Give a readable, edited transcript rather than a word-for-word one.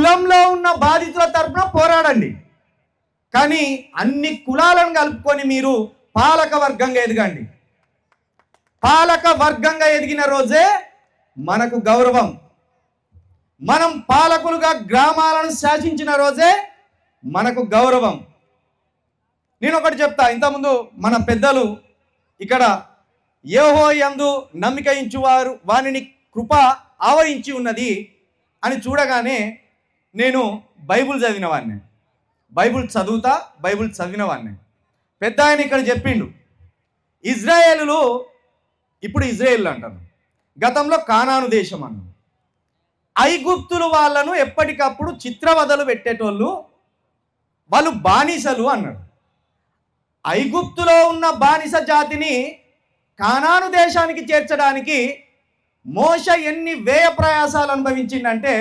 కులంలో ఉన్న బాధితుల తరపున పోరాడండి. కానీ అన్ని కులాలను కలుపుకొని మీరు పాలక వర్గంగా ఎదగండి. పాలక వర్గంగా ఎదిగిన రోజే మనకు గౌరవం. మనం పాలకులుగా గ్రామాలను శాసించిన రోజే మనకు గౌరవం. నేను ఒకటి చెప్తా, ఇంతకుముందు మన పెద్దలు ఇక్కడ యెహోవాయందు నమ్మిక ఇంచువారు వానిని కృప ఆవరించి ఉన్నది అని చూడగానే నేను బైబుల్ చదివినవాడిని, బైబుల్ చదువుతా, బైబుల్ చదివినవాడిని. పెద్ద ఆయన ఇక్కడ చెప్పిండు, ఇజ్రాయేలులు ఇప్పుడు ఇజ్రాయేల్ అంటారు, గతంలో కానాను దేశం అన్నాం. ఐగుప్తులు వాళ్ళను ఎప్పటికప్పుడు చిత్రవదలు పెట్టేటోళ్ళు, వాళ్ళు బానిసలు అన్నాడు. ఐగుప్తులో ఉన్న బానిస జాతిని కానాను దేశానికి చేర్చడానికి మోషే ఎన్ని వ్యయ ప్రయాసాలు అనుభవించిందంటే